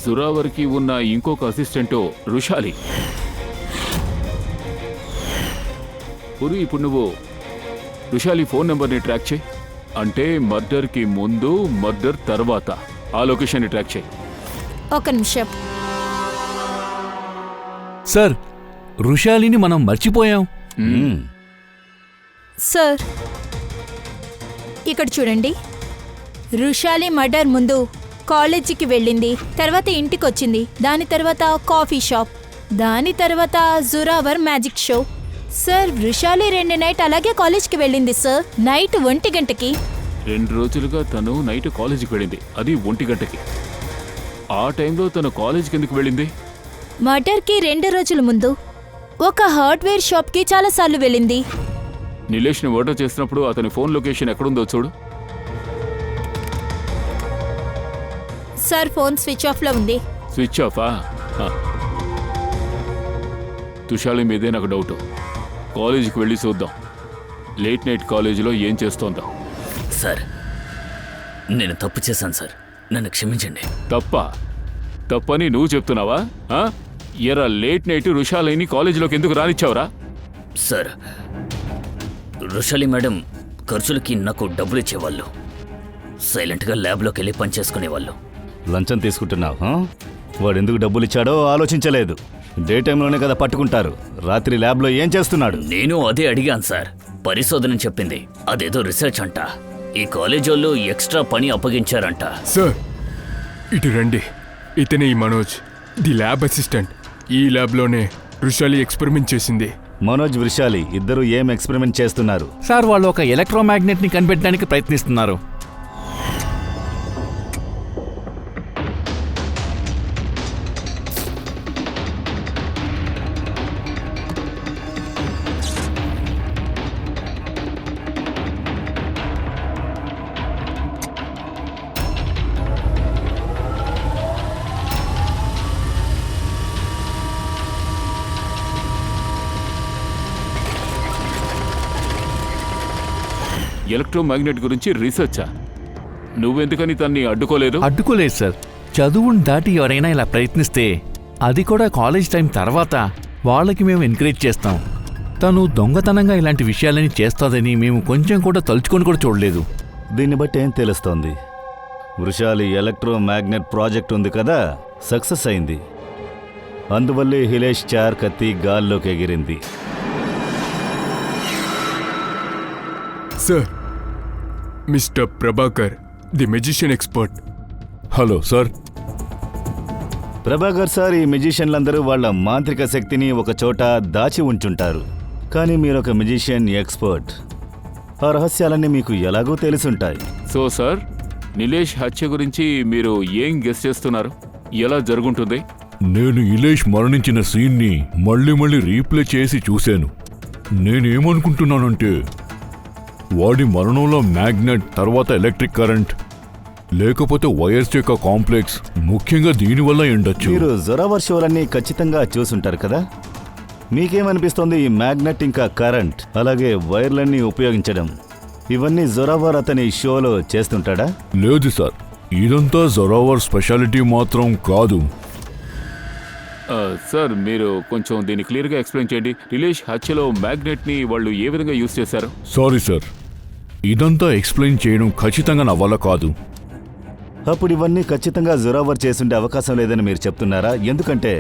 జురావర్కి ఉన్న ఇంకొక అసిస్టెంటు రుషాలి. ఇప్పుడు నువ్వు రుషాలి ఫోన్ నెంబర్ని ట్రాక్ చేయి. అంటే మర్డర్కి ముందు, మర్డర్ తర్వాత ఆ లొకేషన్ని ట్రాక్ చేయి. ఒక నిమిషం. సార్, రుషాలిని మనం మర్చిపోయాం. సార్, ఇక్కడ చూడండి. రుషాలి మర్డర్ ముందు కాలేజీకి వెళ్ళింది, తర్వాత ఇంటికి వచ్చింది, దాని తర్వాత కాఫీ షాప్, దాని తర్వాత Zoravar magic show. Sir, Rushali 2 night అలాగే కాలేజ్కి వెళ్ళింది సార్, నైట్ 1 గంటకి. 2 రోజులుగా తను నైట్ కాలేజీకి వెళ్ళింది, అది 1 గంటకి. ఆ టైంలో తను కాలేజీకి ఎందుకు వెళ్ళింది? మర్డర్కి 2 రోజుల ముందు ఒక హార్డ్వేర్ షాప్కి చాలాసార్లు వెళ్ళింది. నిలేష్ని మర్డర్ చేసినప్పుడు అతని ఫోన్ లొకేషన్ ఎక్కడుందో చూడు. సార్, ఫోన్ స్విచ్ ఆఫ్లో ఉంది. స్విచ్ ఆఫా? తుషాలి మీదే నాకు డౌట్. కాలేజీకి వెళ్ళి చూద్దాం. లేట్ నైట్ కాలేజీలో ఏం చేస్తోందో. సార్, నేను తప్పు చేశాను సార్, నన్ను క్షమించండి. తప్పని నువ్వు చెప్తున్నావా? ఎరా లేట్ నైట్ రుషాలిని కాలేజీలోకి ఎందుకు రానిచ్చావురా? సార్, రుషాలి మేడం ఖర్చులకి నాకు డబ్బులు ఇచ్చేవాళ్ళు. సైలెంట్గా ల్యాబ్లోకి వెళ్ళి పనిచేసుకునేవాళ్ళు. లంచం తీసుకుంటున్నావు. వాడు ఎందుకు డబ్బులు ఇచ్చాడో ఆలోచించలేదు. డే టైంలోనే కదా పట్టుకుంటారు. రాత్రి ల్యాబ్లో ఏం చేస్తున్నాడు? నేను అదే అడిగాను సార్. పరిశోధన చెప్పింది అదేదో రీసెర్చ్ అంట. ఈ కాలేజ్ వాళ్ళు ఎక్స్ట్రా పని అప్పగించారంట. సార్, ఇటు రండి. ఇతనే ఈ మనోజ్, ది ల్యాబ్ అసిస్టెంట్. ఈ ల్యాబ్లోనే రుషాలి ఎక్స్పెరిమెంట్ చేసింది. మనోజ్, వృషాలి ఇద్దరు ఏం ఎక్స్పెరిమెంట్ చేస్తున్నారు? సార్, వాళ్ళు ఒక ఎలక్ట్రోమాగ్నెట్ని కనిపెట్టడానికి ప్రయత్నిస్తున్నారు. ఎలక్ట్రోమాగ్నెట్ గురించి రీసెర్చా? నువ్వెందుకని తన్ని అడ్డుకోలేదు? అడ్డుకోలేదు సార్. చదువుని దాటి ఎవరైనా ఇలా ప్రయత్నిస్తే, అది కూడా కాలేజ్ టైం తర్వాత, వాళ్ళకి మేము ఎంకరేజ్ చేస్తాం. తను దొంగతనంగా ఇలాంటి విషయాలని చేస్తాదని మేము కొంచెం కూడా తలుచుకొని కూడా చూడలేదు. దీన్ని బట్టి ఏం తెలుస్తోంది? వృషాలి ఎలక్ట్రోమాగ్నెట్ ప్రాజెక్ట్ ఉంది కదా, సక్సెస్ అయింది. అందువల్లే హిలేష్ చార్ కత్తి గాల్లోకి ఎగిరింది. Sir, mister Prabhakar, the magician expert. Hello sir. Prabhakar sir, ఈ మెజిషియన్లందరూ వాళ్ళ మాంత్రిక శక్తిని ఒక చోట దాచి ఉంచుంటారు. కానీ మీరొక మెజిషియన్ ఎక్స్పర్ట్. ఆ రహస్యాలన్నీ మీకు ఎలాగో తెలుసుంటాయి. సో సార్, నిలేష్ హత్య గురించి మీరు ఏం గెస్ చేస్తున్నారు? ఎలా జరుగుంటుంది? నేను ఇలేష్ మరణించిన సీన్ని మళ్ళీ రీప్లే చేసి చూశాను. నేనేమనుకుంటున్నానంటే, వాడి మరణంలో మ్యాగ్నెట్, తర్వాత ఎలక్ట్రిక్ కరెంట్, లేకపోతే వైర్స్ యొక్క కాంప్లెక్స్, ముఖ్యంగా దీనివల్ల ఉండొచ్చు. మీరు జొరావర్ షోలన్నీ ఖచ్చితంగా చూసుంటారు కదా? మీకేమనిపిస్తోంది ఈ మ్యాగ్నెట్ ఇంకా కరెంట్ అలాగే వైర్లన్నీ ఉపయోగించడం ఇవన్నీ జొరావర్ అతని షోలో చేస్తుంటాడా? లేదు సార్, ఇదంతా జొరావర్ స్పెషాలిటీ మాత్రం కాదు. సార్ మీరు కొంచెం దీన్ని క్లియర్గా ఎక్స్ప్లెయిన్ చేయండి. రిలేష్ హత్యలో మ్యాగ్నెట్ని వాళ్ళు ఏ విధంగా యూజ్ చేశారు? సారీ సార్, ఇదంతా ఎక్స్ప్లెయిన్ చేయడం ఖచ్చితంగా నా వల్ల కాదు. అప్పుడు ఇవన్నీ ఖచ్చితంగా జొరావర్ చేసుండే అవకాశం లేదని మీరు చెప్తున్నారా? ఎందుకంటే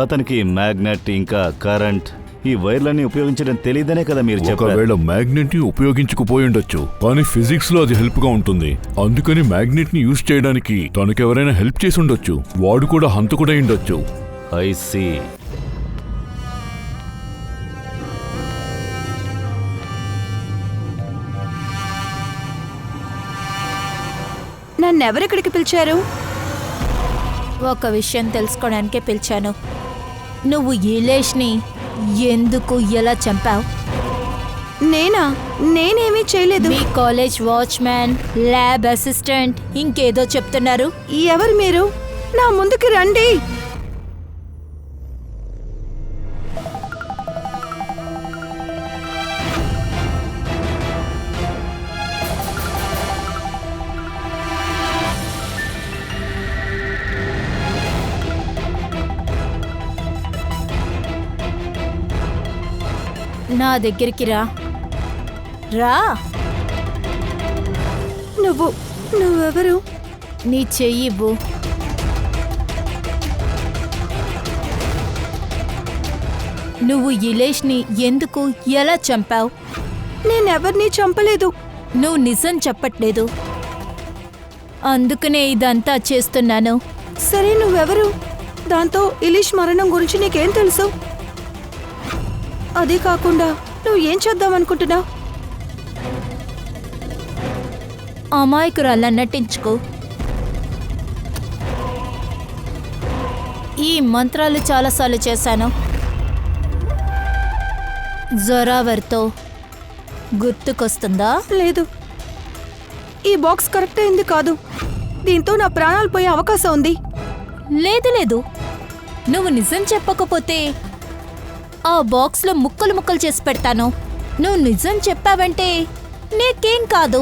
అతనికి మ్యాగ్నెట్ ఇంకా కరెంట్ ఈ వైర్లన్నీ ఉపయోగించడం తెలియదనే కదా మీరు చెప్పారు. ఒకవేళ మ్యాగ్నెట్ ని ఉపయోగించకపోయి ఉండొచ్చు, కానీ ఫిజిక్స్ లో అది హెల్ప్ గా ఉంటుంది. అందుకని మ్యాగ్నెట్ ని యూజ్ చేయడానికి తనకెవరైనా హెల్ప్ చేసి ఉండొచ్చు. వాడు కూడా హంతకుడై ఉండొచ్చు. I see. నన్నెవరెక్కడికి పిలిచారు? ఒక విషయం తెలుసుకోవడానికే పిలిచాను. నువ్వు ఇలేష్ని ఎందుకు ఎలా చంపావు? నేనేమీ చేయలేదు. మీ కాలేజ్ వాచ్మ్యాన్, ల్యాబ్ అసిస్టెంట్ ఇంకేదో చెప్తున్నారు. ఎవరు మీరు? నా ముందుకు రండి. నా దగ్గరికి రా. నువ్వెవరు? నీ చెయ్యివ్వు. నువ్వు ఇలేష్ని ఎందుకు ఎలా చంపావు? నేనెవరిని చంపలేదు. నువ్వు నిజం చెప్పట్లేదు, అందుకనే ఇదంతా చేస్తున్నాను. సరే, నువ్వెవరు? దాంతో ఇలీష్ మరణం గురించి నీకేం తెలుసు? అదే కాకుండా నువ్వు ఏం చేద్దామనుకుంటున్నావు? అమాయకురాల్లా నటించుకో. ఈ మంత్రాలు చాలాసార్లు చేశాను. జొరావర్తో గుర్తుకొస్తుందా? లేదు, ఈ బాక్స్ కరెక్ట్ అయింది కాదు. దీంతో నా ప్రాణాలు పోయే అవకాశం ఉంది. లేదు, నువ్వు నిజం చెప్పకపోతే ఆ బాక్స్లో ముక్కలు ముక్కలు చేసి పెడతాను. నువ్వు నిజం చెప్పావంటే నీకేం కాదు.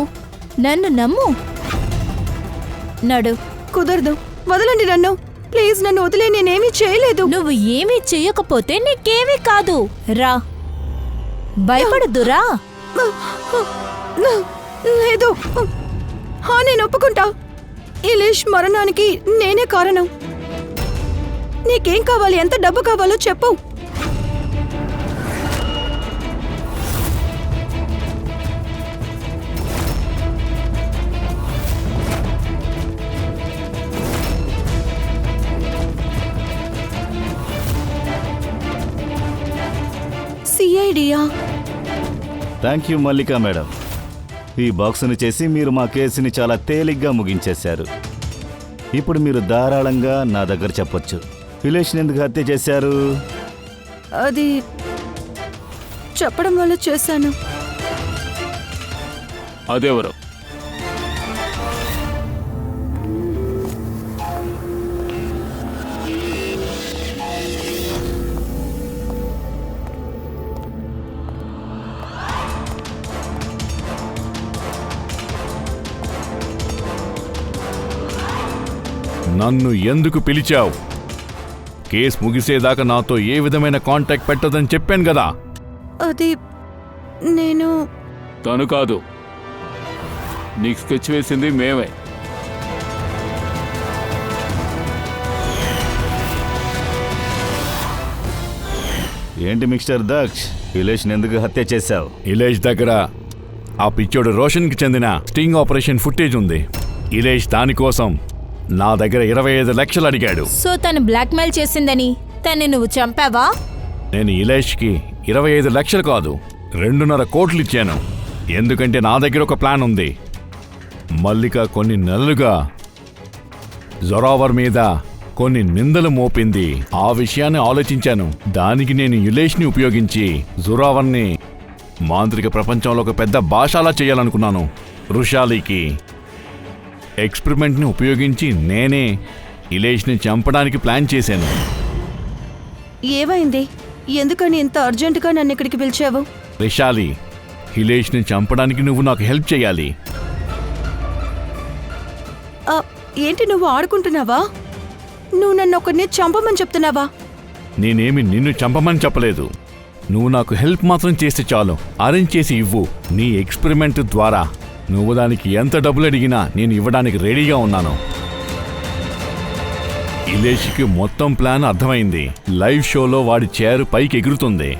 నన్ను నమ్ము. నడు. కుదరదు, వదలండి నన్ను. ప్లీజ్ నన్ను వదిలే, నేనేమీ చేయలేదు. నువ్వు ఏమీ చెయ్యకపోతే నీకేమీ కాదు. రా, భయపడద్దురా. లేదు, నేను ఒప్పుకుంటా. ఇలీష్ మరణానికి నేనే కారణం. నీకేం కావాలి? ఎంత డబ్బు కావాలో చెప్పు. సిఐడియా? Thank you Mallika madam. ఈ బాక్సుని చేసి మీరు మా కేసుని చాలా తేలిగ్గా ముగించేశారు. ఇప్పుడు మీరు ధారాళంగా నా దగ్గర చెప్పొచ్చు, ఇలేష్ని ఎందుకు హత్య చేశారు? అది చెప్పడం వల్ల చేశాను. అదెవరు? నన్ను ఎందుకు పిలిచావు? కేసు ముగిసేదాకా నాతో ఏ విధమైన కాంటాక్ట్ పెట్టదని చెప్పాను కదా. అది నేను. తను కాదు, నీకు స్కెచ్ వేసింది మేమే. ఏంటి మిస్టర్ దక్ష్, ఇలేష్ని ఎందుకు హత్య చేశావు? ఇలేష్ దగ్గర ఆ పిచ్చోడు రోషన్కి చెందిన స్టింగ్ ఆపరేషన్ ఫుటేజ్ ఉంది. ఇలేష్ దానికోసం నా దగ్గర 25 లక్షలు అడిగాడు. సో తను బ్లాక్మెయిల్ చేసిందని తన్ని నువ్వు చంపావా? నేను ఇలేష్కి 25 లక్షలు కాదు, 2.5 కోట్లు ఇచ్చాను. ఎందుకంటే నా దగ్గర ఒక ప్లాన్ ఉంది. మల్లిక కొన్ని నెలలుగా జొరావర్ మీద కొన్ని నిందలు మోపింది. ఆ విషయాన్ని ఆలోచించాను. దానికి నేను ఇలేష్ని ఉపయోగించి జొరావర్ని మాంత్రిక ప్రపంచంలో ఒక పెద్ద భాషలా చేయాలనుకున్నాను. రుషాలీకి ఎక్స్పెరిమెంట్ని ఉపయోగించి నేనే ఇలేష్ని చంపడానికి ప్లాన్ చేశాను. ఏమైంది? ఎందుకని ఇంత అర్జెంటుగా నన్ను ఇక్కడికి పిలిచావు? రిషాలి, హిలేష్ని చంపడానికి నువ్వు నాకు హెల్ప్ చేయాలి. ఏంటి నువ్వు ఆడుకుంటున్నావా? నువ్వు నన్ను ఒకరిని చంపమని చెప్తున్నావా? నేనేమి నిన్ను చంపమని చెప్పలేదు. నువ్వు నాకు హెల్ప్ మాత్రం చేస్తే చాలు. అరేంజ్ చేసి ఇవ్వు. నీ ఎక్స్పెరిమెంట్ ద్వారా నువ్వు దానికి ఎంత డబ్బులు అడిగినా నేను ఇవ్వడానికి రెడీగా ఉన్నాను. ఇలేష్కి మొత్తం ప్లాన్ అర్థమైంది. లైవ్ షోలో వాడి చైర్ పైకి ఎగురుతుంది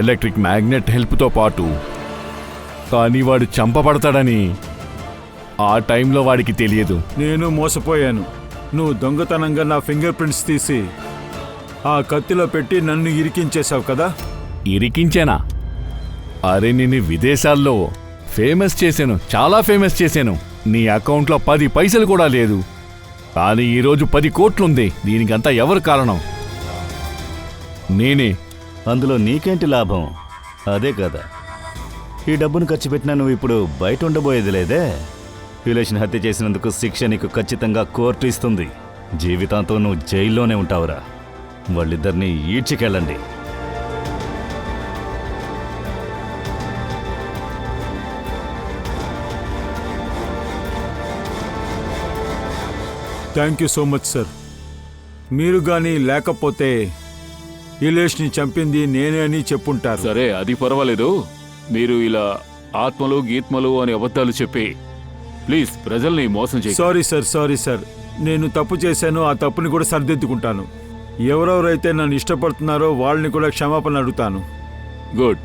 ఎలక్ట్రిక్ మ్యాగ్నెట్ హెల్ప్తో పాటు. కానీ వాడు చంపబడతాడని ఆ టైంలో వాడికి తెలియదు. నేను మోసపోయాను. నువ్వు దొంగతనంగా నా ఫింగర్ ప్రింట్స్ తీసి ఆ కత్తిలో పెట్టి నన్ను ఇరికించేశావు కదా. ఇరికించానా? అరే నిన్ను విదేశాల్లో ఫేమస్ చేశాను, చాలా ఫేమస్ చేశాను. నీ అకౌంట్లో 10 పైసలు కూడా లేదు. కానీ ఈరోజు 10 కోట్లుంది. దీనికంతా ఎవరు కారణం? నేనే. అందులో నీకేంటి లాభం? అదే కదా, ఈ డబ్బును ఖర్చు పెట్టినా నువ్వు ఇప్పుడు బయట ఉండబోయేది లేదే. హిలేష్ని హత్య చేసినందుకు శిక్ష నీకు ఖచ్చితంగా కోర్టు ఇస్తుంది. జీవితాంతం నువ్వు జైల్లోనే ఉంటావురా. వాళ్ళిద్దరినీ ఈడ్చికెళ్ళండి. Thank you so much sir. మీరు కానీ లేకపోతే ఇలేష్ని చంపింది నేనే అని చెప్పుంటారు. సరే, అది పర్వాలేదు. మీరు ఇలా ఆత్మలు గీత్మలు అని అబద్ధాలు చెప్పి ప్లీజ్ ప్రజల్ని మోసం చేయండి. Sorry sir. నేను తప్పు చేశాను. ఆ తప్పుని కూడా సరిదిద్దుకుంటాను. ఎవరెవరైతే నన్ను ఇష్టపడుతున్నారో వాళ్ళని కూడా క్షమాపణ అడుగుతాను. గుడ్.